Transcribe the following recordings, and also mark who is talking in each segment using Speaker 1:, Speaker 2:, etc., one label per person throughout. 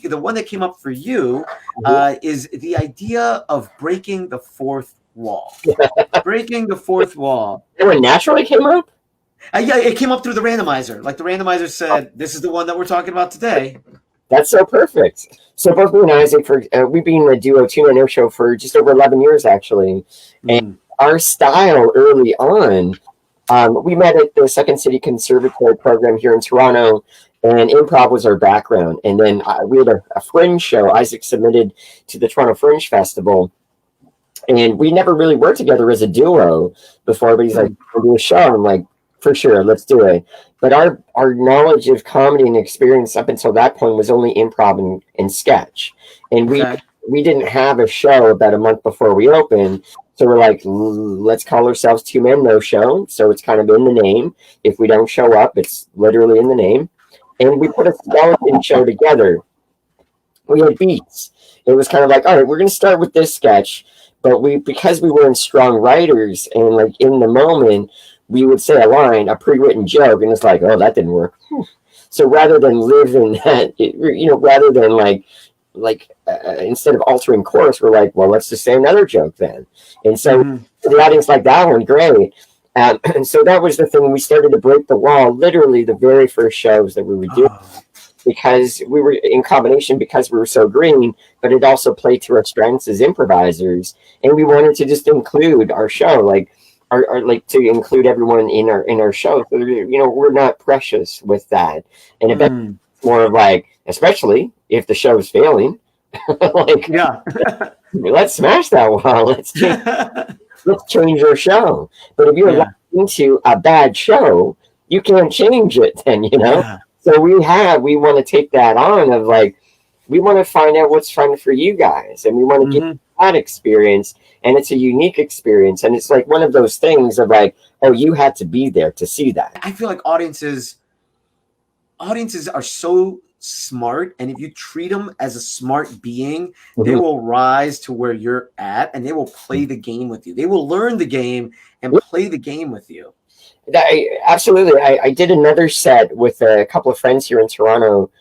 Speaker 1: the one that came up for you is the idea of breaking the fourth wall. Breaking the fourth wall.
Speaker 2: That one naturally came up?
Speaker 1: Yeah, it came up through the randomizer. Like the randomizer said, this is the one that we're talking about today.
Speaker 2: That's so perfect. So both me and Isaac, we've been a duo, Tune and Air Show, for just over 11 years, actually. And our style early on, we met at the Second City Conservatory program here in Toronto, and improv was our background. And then we had a fringe show. Isaac submitted to the Toronto Fringe Festival. And we never really worked together as a duo before, but he's like, we'll do a show. I'm like, for sure, let's do it. But our knowledge of comedy and experience up until that point was only improv and sketch. And we didn't have a show about a month before we opened. So we're like, let's call ourselves Two Men No Show. So it's kind of in the name. If we don't show up, it's literally in the name. And we put a skeleton show together. We had beats. It was kind of like, all right, we're going to start with this sketch. But because we weren't strong writers and like in the moment, we would say a line, a pre-written joke, and it's like, oh, that didn't work. So rather than live in that, rather than instead of altering course, we're like, well, let's just say another joke then. And so the audience liked that one, great. And so that was the thing. We started to break the wall, literally the very first shows that we were doing. Because we were in combination, because we were so green, but it also played to our strengths as improvisers. And we wanted to just include our show, like to include everyone in our show. So, we're not precious with that. And it's more of like, especially if the show is failing, let's smash that wall. Let's change our show. But if you're into a bad show, you can't change it then, So we want to take that on of like, we want to find out what's fun for you guys, and we want to give that experience, and it's a unique experience, and it's like one of those things of like, oh, you had to be there to see that.
Speaker 1: I feel like audiences are so smart, and if you treat them as a smart being, they will rise to where you're at, and they will play the game with you. They will learn the game and play the game with you.
Speaker 2: Absolutely. I did another set with a couple of friends here in Toronto,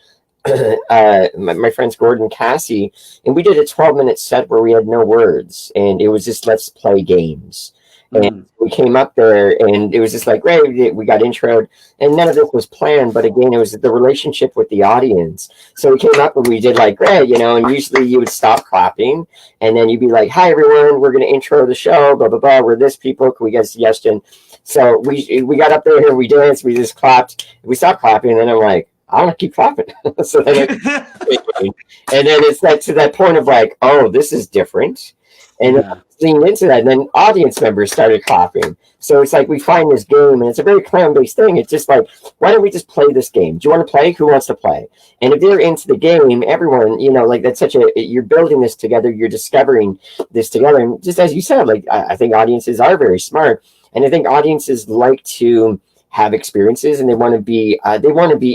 Speaker 2: my friends Gordon and Cassie, and we did a 12-minute set where we had no words, and it was just let's play games. And we came up there, and it was just like, great, we got introed, and none of this was planned, but again, it was the relationship with the audience. So we came up and we did like, great, and usually you would stop clapping, and then you'd be like, hi, everyone, we're going to intro the show, blah, blah, blah, we're this people, can we get a suggestion? So we got up there and we danced, we just clapped, we stopped clapping, and then I'm like, I want to keep clapping. So then and then it's like to that point of like, oh, this is different. And leaned into that, and then audience members started clapping. So it's like we find this game, and it's a very clown-based thing. It's just like, why don't we just play this game? Do you want to play? Who wants to play? And if they're into the game, everyone, like that's you're building this together, you're discovering this together. And just as you said, like I think audiences are very smart, and I think audiences like to have experiences, and they want to be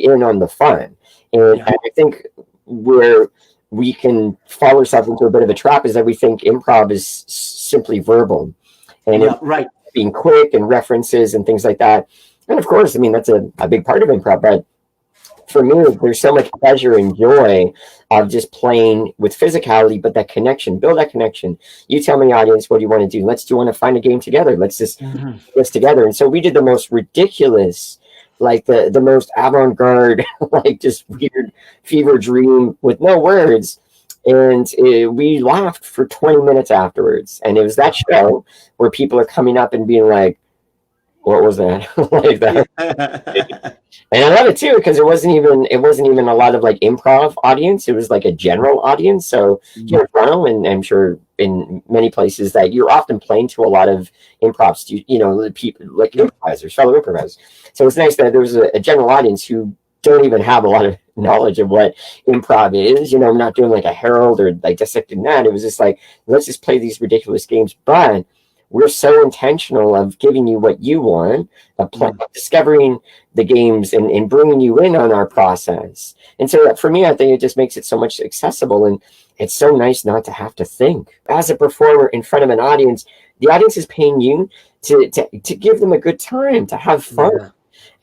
Speaker 2: in on the fun. And I think where we can fall ourselves into a bit of a trap is that we think improv is simply verbal, and being quick and references and things like that. And of course, I mean, that's a big part of improv, but for me, there's so much pleasure and joy of just playing with physicality, but that connection, build that connection. You tell me, audience, what do you want to do? Do you want to find a game together? Let's just do this together. And so we did the most ridiculous, like the most avant-garde, like just weird fever dream with no words. And we laughed for 20 minutes afterwards. And it was that show where people are coming up and being like, what was that? Like that. And I love it too, because it wasn't even a lot of like improv audience. It was like a general audience. So here in Toronto, and I'm sure in many places, that you're often playing to a lot of improv people, like improvisers, fellow improvisers. So it's nice that there was a general audience who don't even have a lot of knowledge of what improv is. I'm not doing like a Herald or like dissecting that. It was just like, let's just play these ridiculous games, but we're so intentional of giving you what you want, of discovering the games and bringing you in on our process. And so for me, I think it just makes it so much accessible, and it's so nice not to have to think. As a performer in front of an audience, the audience is paying you to give them a good time, to have fun.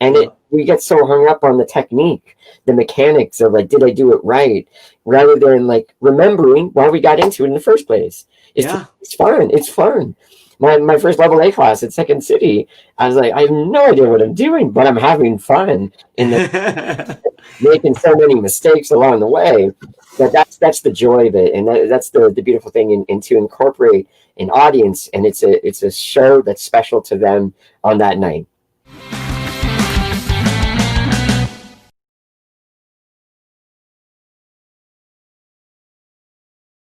Speaker 2: And we get so hung up on the technique, the mechanics of like, did I do it right, rather than like remembering why we got into it in the first place. It's fun. It's fun. My first level A class at Second City, I was like, I have no idea what I'm doing, but I'm having fun and making so many mistakes along the way. But that's the joy of it, and that's the beautiful thing, and to incorporate an audience, and it's a show that's special to them on that night.